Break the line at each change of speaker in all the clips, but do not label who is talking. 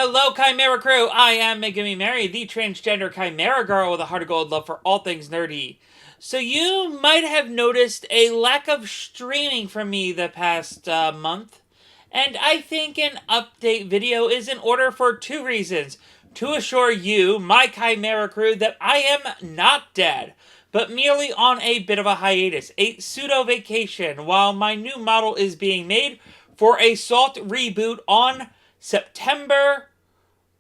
Hello, Chimera Crew! I am MegumiMary, the transgender Chimera girl with a heart of gold love for all things nerdy. So you might have noticed a lack of streaming from me the past month, and I think an update video is in order for two reasons. To assure you, my Chimera Crew, that I am not dead, but merely on a bit of a hiatus, a pseudo-vacation, while my new model is being made for a soft reboot on September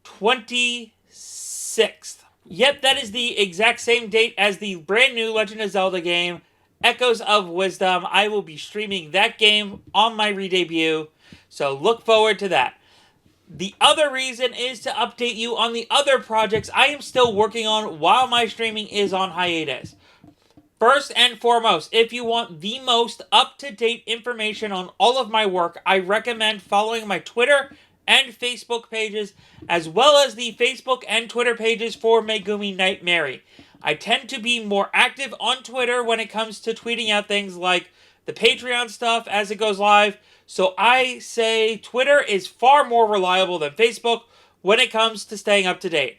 26th. Yep, that is the exact same date as the brand new Legend of Zelda game, Echoes of Wisdom. I will be streaming that game on my redebut, so look forward to that. The other reason is to update you on the other projects I am still working on while my streaming is on hiatus. First and foremost, if you want the most up-to-date information on all of my work, I recommend following my Twitter and Facebook pages, as well as the Facebook and Twitter pages for MegumiMary. I tend to be more active on Twitter when it comes to tweeting out things like the Patreon stuff as it goes live, so I say Twitter is far more reliable than Facebook when it comes to staying up to date.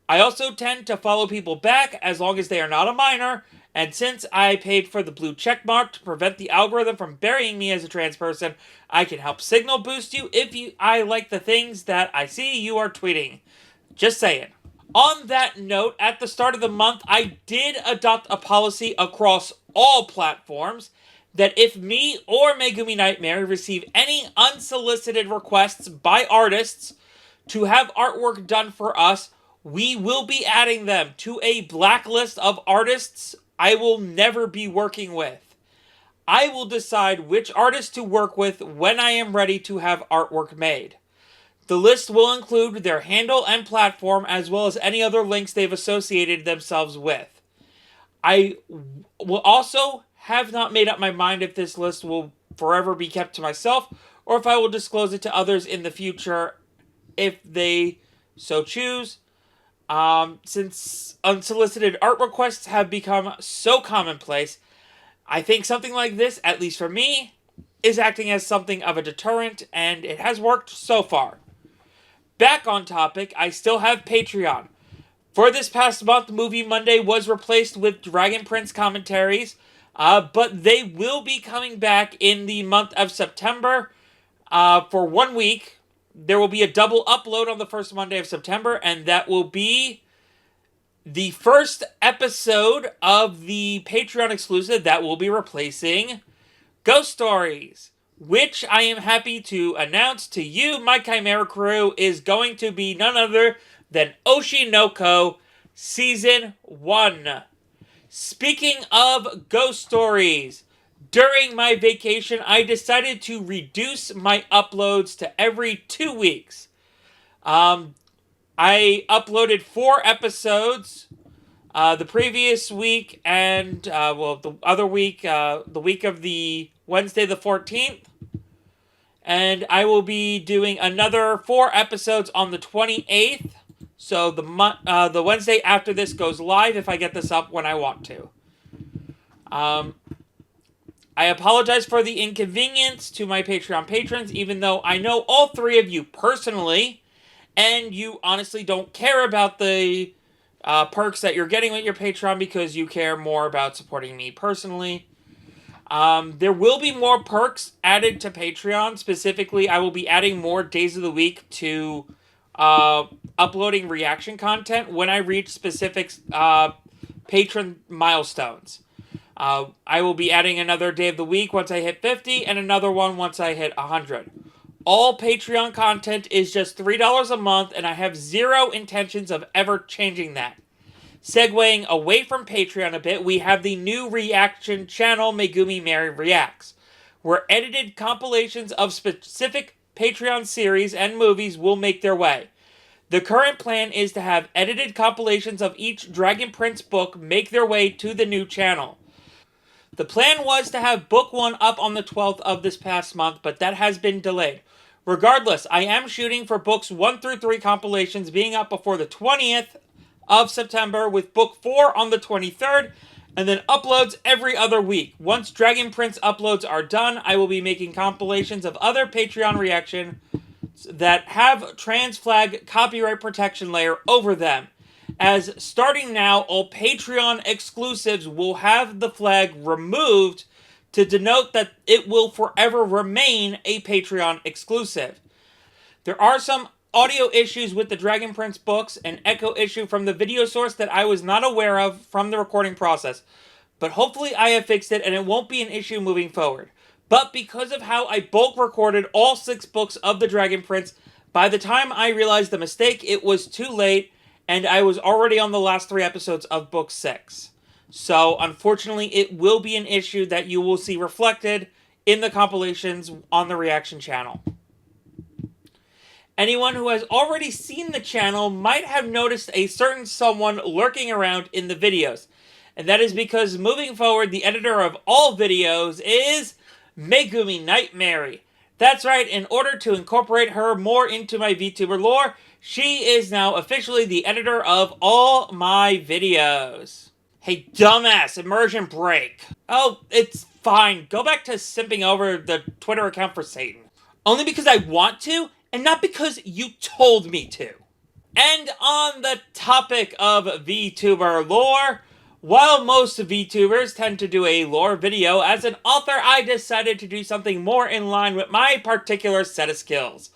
I also tend to follow people back as long as they are not a minor, and since I paid for the blue checkmark to prevent the algorithm from burying me as a trans person, I can help signal boost you if I like the things that I see you are tweeting. Just saying. On that note, at the start of the month, I did adopt a policy across all platforms that if me or MegumiMary receive any unsolicited requests by artists to have artwork done for us, we will be adding them to a blacklist of artists I will never be working with. I will decide which artists to work with when I am ready to have artwork made. The list will include their handle and platform, as well as any other links they've associated themselves with. I will also have not made up my mind if this list will forever be kept to myself, or if I will disclose it to others in the future if they so choose. Since unsolicited art requests have become so commonplace, I think something like this, at least for me, is acting as something of a deterrent, and it has worked so far. Back on topic, I still have Patreon. For this past month, Movie Monday was replaced with Dragon Prince commentaries, but they will be coming back in the month of September for 1 week. There will be a double upload on the first Monday of September, and that will be the first episode of the Patreon exclusive that will be replacing Ghost Stories, which I am happy to announce to you, my Chimera Crew, is going to be none other than Oshinoko Season 1. Speaking of Ghost Stories, during my vacation, I decided to reduce my uploads to every 2 weeks. I uploaded 4 episodes the previous week and, the other week, the week of the Wednesday the 14th. And I will be doing another 4 episodes on the 28th. So the Wednesday after this goes live if I get this up when I want to. I apologize for the inconvenience to my Patreon patrons, even though I know all 3 of you personally, and you honestly don't care about the perks that you're getting with your Patreon because you care more about supporting me personally. There will be more perks added to Patreon. Specifically, I will be adding more days of the week to uploading reaction content when I reach specific patron milestones. I will be adding another day of the week once I hit 50, and another one once I hit 100. All Patreon content is just $3 a month, and I have zero intentions of ever changing that. Segueing away from Patreon a bit, we have the new reaction channel, MegumiMary Reacts, where edited compilations of specific Patreon series and movies will make their way. The current plan is to have edited compilations of each Dragon Prince book make their way to the new channel. The plan was to have book 1 up on the 12th of this past month, but that has been delayed. Regardless, I am shooting for books 1 through 3 compilations being up before the 20th of September, with book 4 on the 23rd, and then uploads every other week. Once Dragon Prince uploads are done, I will be making compilations of other Patreon reaction that have trans flag copyright protection layer over them. As starting now, all Patreon exclusives will have the flag removed to denote that it will forever remain a Patreon exclusive. There are some audio issues with the Dragon Prince books, an echo issue from the video source that I was not aware of from the recording process. But hopefully I have fixed it and it won't be an issue moving forward. But because of how I bulk recorded all 6 books of the Dragon Prince, by the time I realized the mistake, it was too late, and I was already on the last 3 episodes of book 6. So, unfortunately, it will be an issue that you will see reflected in the compilations on the reaction channel. Anyone who has already seen the channel might have noticed a certain someone lurking around in the videos. And that is because moving forward, the editor of all videos is MegumiMary. That's right, in order to incorporate her more into my VTuber lore, she is now officially the editor of all my videos. Hey, dumbass, immersion break. Oh, it's fine. Go back to simping over the Twitter account for Satan. Only because I want to, and not because you told me to. And on the topic of VTuber lore, while most VTubers tend to do a lore video, as an author I decided to do something more in line with my particular set of skills.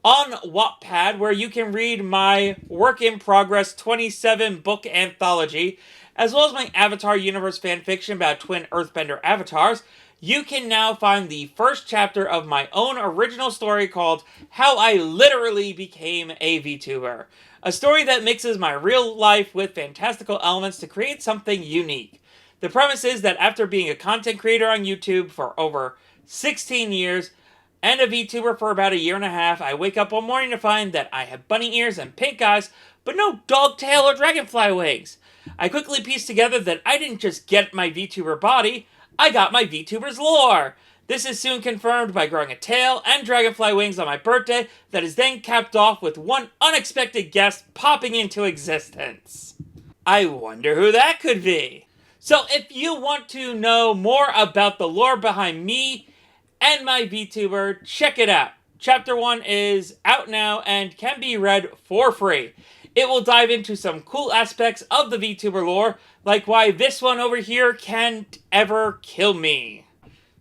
On Wattpad, where you can read my work-in-progress 27-book anthology, as well as my Avatar Universe fanfiction about twin Earthbender avatars, you can now find the first chapter of my own original story called How I Literally Became a VTuber. A story that mixes my real life with fantastical elements to create something unique. The premise is that after being a content creator on YouTube for over 16 years, and a VTuber for about a year and a half, I wake up one morning to find that I have bunny ears and pink eyes, but no dog tail or dragonfly wings. I quickly pieced together that I didn't just get my VTuber body, I got my VTuber's lore. This is soon confirmed by growing a tail and dragonfly wings on my birthday that is then capped off with one unexpected guest popping into existence. I wonder who that could be. So if you want to know more about the lore behind me and my VTuber, check it out. Chapter 1 is out now and can be read for free. It will dive into some cool aspects of the VTuber lore, like why this one over here can't ever kill me.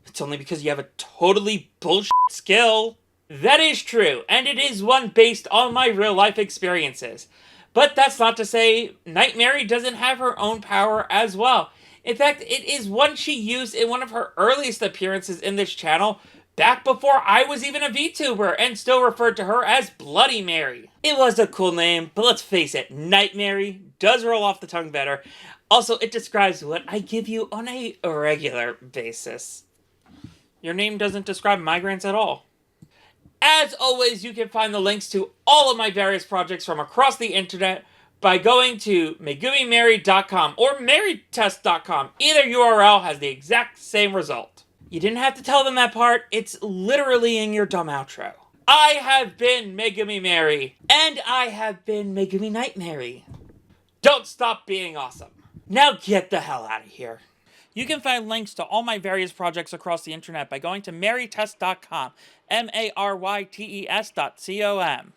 It's only because you have a totally bullshit skill. That is true, and it is one based on my real life experiences. But that's not to say MegumiMary doesn't have her own power as well. In fact, it is one she used in one of her earliest appearances in this channel, back before I was even a VTuber, and still referred to her as Bloody Mary. It was a cool name, but let's face it, MegumiMary does roll off the tongue better. Also, it describes what I give you on a regular basis. Your name doesn't describe migraines at all. As always, you can find the links to all of my various projects from across the internet by going to MegumiMary.com or MaryTest.com. Either URL has the exact same result. You didn't have to tell them that part, it's literally in your dumb outro. I have been MegumiMary, and I have been MegumiMary. Don't stop being awesome. Now get the hell out of here. You can find links to all my various projects across the internet by going to MaryTest.com, MaryTest.com.